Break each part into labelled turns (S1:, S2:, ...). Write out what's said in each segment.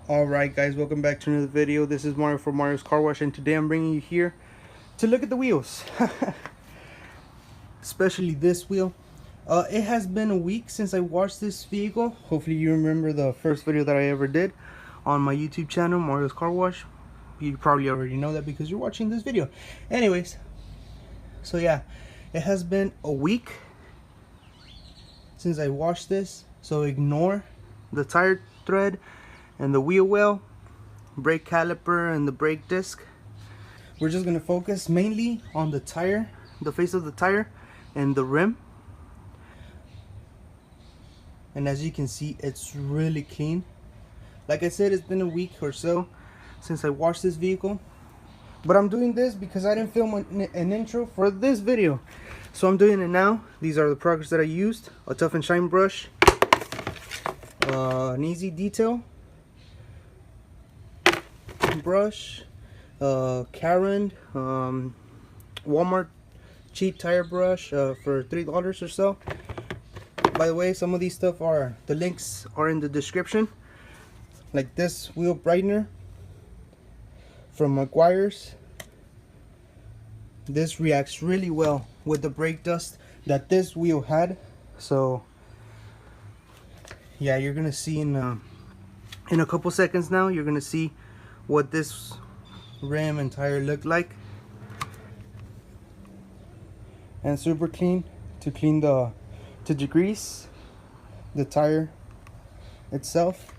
S1: Alright guys, welcome back to another video. This is Mario for Mario's Car Wash, and today I'm bringing you here to look at the wheels. Especially this wheel. It has been a week since I washed this vehicle. Hopefully you remember the first video that I ever did on my YouTube channel, Mario's Car Wash. You probably already know that because you're watching this video. Anyways, so yeah, it has been a week since I washed this. So ignore the tire thread and the wheel well, brake caliper, and the brake disc. We're just gonna focus mainly on the tire, the face of the tire, and the rim. And as you can see, it's really clean. Like I said, it's been a week or so since I washed this vehicle, but I'm doing this because I didn't film an intro for this video, so I'm doing it now. These are the products that I used: a Tough and Shine brush, an easy detail brush, carrand, Walmart cheap tire brush for $3 or so. By the way, some of these stuff the links are in the description, like this wheel brightener from Meguiar's. This reacts really well with the brake dust that this wheel had. So yeah, you're gonna see in a couple seconds now, you're gonna see what this rim and tire look like. And super clean to clean to degrease the tire itself.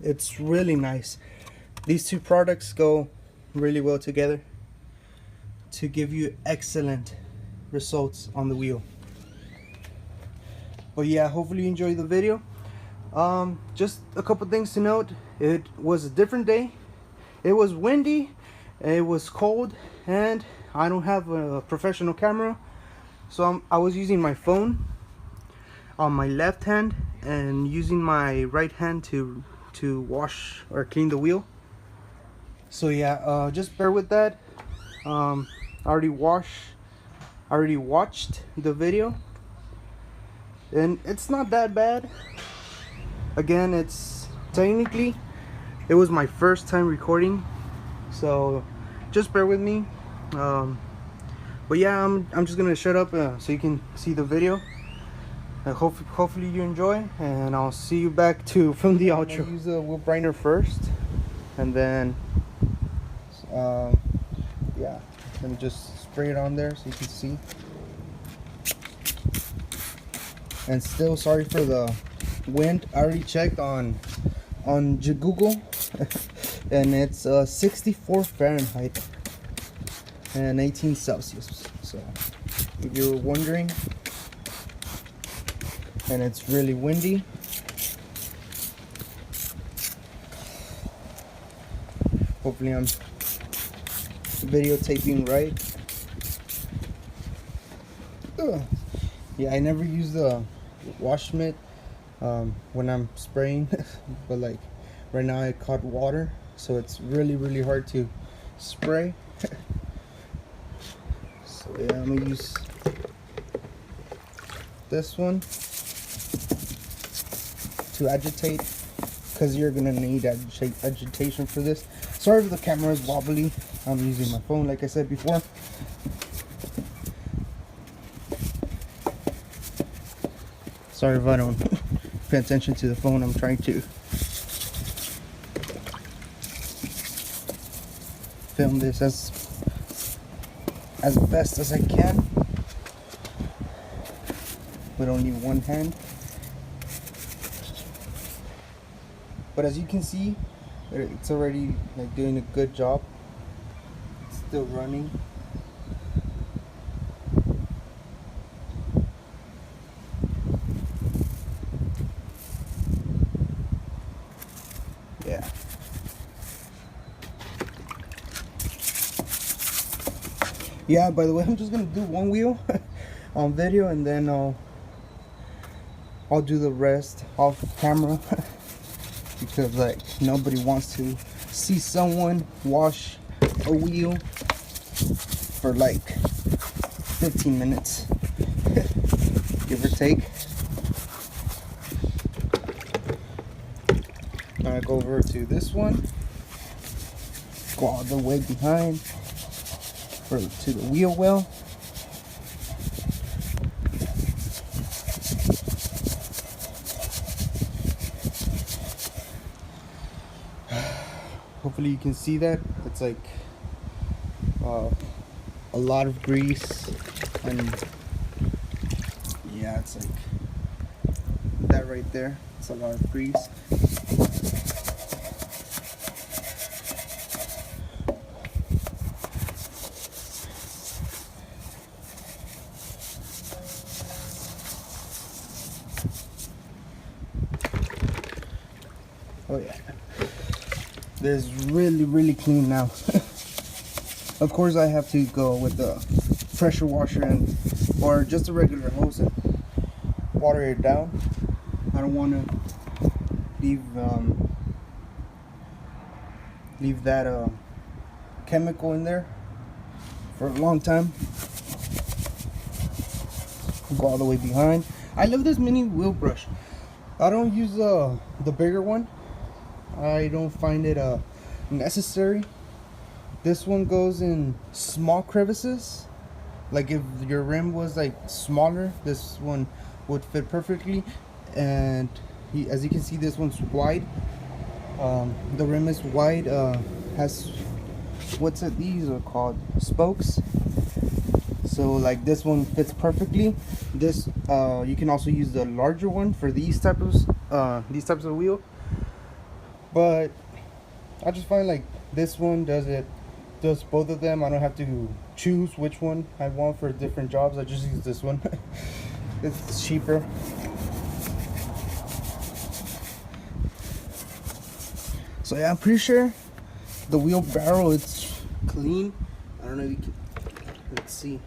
S1: It's really nice. These two products go really well together to give you excellent results on the wheel. But yeah, hopefully you enjoyed the video. Just a couple things to note. It was a different day. It was windy, it was cold, and I don't have a professional camera, so I was using my phone on my left hand and using my right hand to wash or clean the wheel. So yeah, just bear with that. I already watched the video, and it's not that bad. Again, it's technically, it was my first time recording, so just bear with me. But yeah, I'm just gonna shut up so you can see the video. Hopefully you enjoy, and I'll see you back to film the outro. Use the wheel brightener first, and then yeah, let me just spray it on there so you can see. And still, sorry for the wind. I already checked on Google and it's 64 Fahrenheit and 18 Celsius. So if you were wondering, and it's really windy. Hopefully I'm videotaping right. Yeah, I never use the wash mitt when I'm spraying, but like right now I caught water, so it's really hard to spray. So yeah, I'm gonna use this one to agitate, because you're gonna need agitation for this. Sorry if the camera is wobbly. I'm using my phone, like I said before. Sorry if I don't pay attention to the phone. I'm trying to film this as best as I can with only one hand. But as you can see, it's already like doing a good job. It's still running. Yeah. Yeah, by the way, I'm just gonna do one wheel on video, and then I'll do the rest off camera because like nobody wants to see someone wash a wheel for like 15 minutes give or take. Now I go over to this one, go all the way behind to the wheel well. Hopefully you can see that. It's like a lot of grease, and yeah, it's like that right there. It's a lot of grease. Oh yeah, this is really clean now. Of course I have to go with the pressure washer or just a regular hose and water it down. I don't want to leave that chemical in there for a long time. Go all the way behind. I love this mini wheel brush. I don't use the bigger one. I don't find it necessary. This one goes in small crevices. Like if your rim was like smaller, this one would fit perfectly. And as you can see, this one's wide. The rim is wide. Has these are called spokes. So like this one fits perfectly. This you can also use the larger one for these types of wheel. But I just find like this one does both of them. I don't have to choose which one I want for different jobs. I just use this one. It's cheaper. So yeah, I'm pretty sure the wheel barrel it's clean. I don't know if you can, let's see.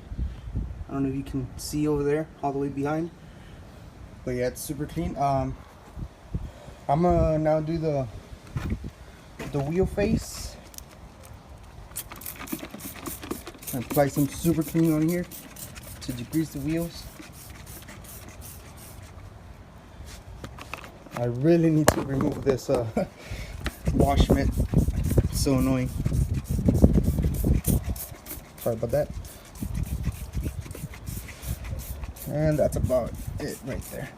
S1: I don't know if you can see over there all the way behind. But yeah, it's super clean. I'm gonna now do the wheel face. Apply some super clean on here to degrease the wheels. I really need to remove this wash mitt. It's so annoying. Sorry about that. And that's about it right there.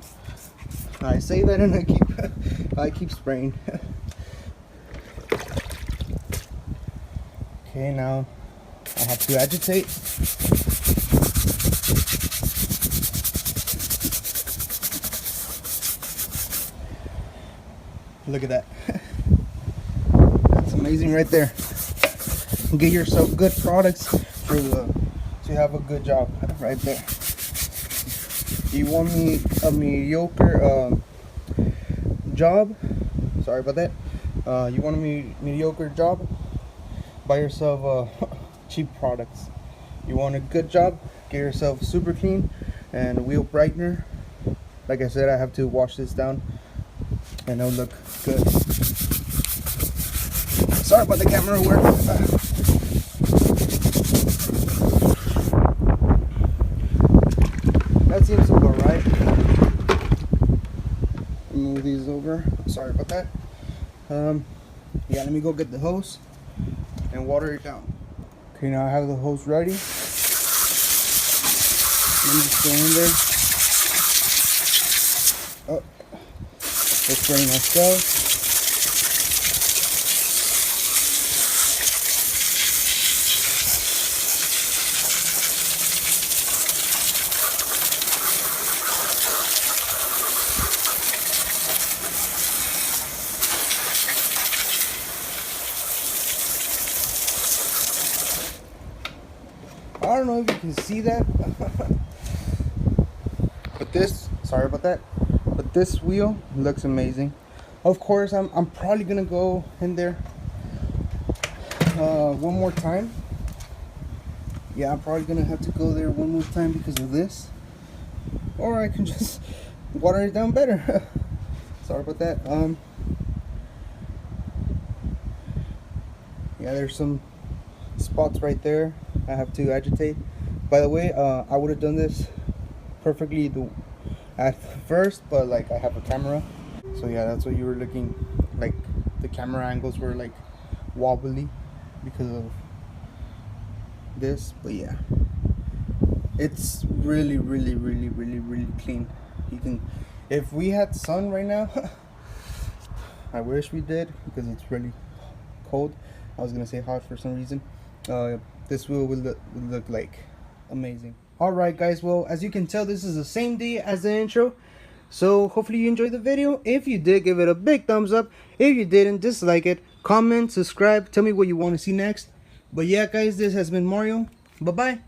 S1: I say that and I keep spraying. Okay, now I have to agitate. Look at that. That's amazing right there. Get yourself good products to have a good job right there. You want me a mediocre job? Sorry about that. You want a mediocre job? Buy yourself cheap products. You want a good job? Get yourself super clean and a wheel brightener. Like I said, I have to wash this down and it'll look good. Sorry about the camera work. That seems to go right. Move these over. Sorry about that. Yeah, let me go get the hose and water it down. Okay, now I have the hose ready. Let me just go in there. Oh, we're spraying ourselves. I don't know if you can see that, but sorry about that, but this wheel looks amazing. Of course, I'm probably gonna go in there one more time. Yeah, I'm probably gonna have to go there one more time because of this, or I can just water it down better. Sorry about that. Yeah, there's some spots right there I have to agitate. By the way, I would have done this perfectly at first, but like I have a camera, so yeah, that's what you were looking like the camera angles were like wobbly because of this. But yeah, it's really clean. You can, if we had sun right now, I wish we did because it's really cold. I was gonna say hot for some reason. This wheel would look like amazing. Alright guys, well, as you can tell, this is the same day as the intro. So hopefully you enjoyed the video. If you did, give it a big thumbs up. If you didn't, dislike it. Comment, subscribe, tell me what you want to see next. But yeah guys, this has been Mario. Bye bye.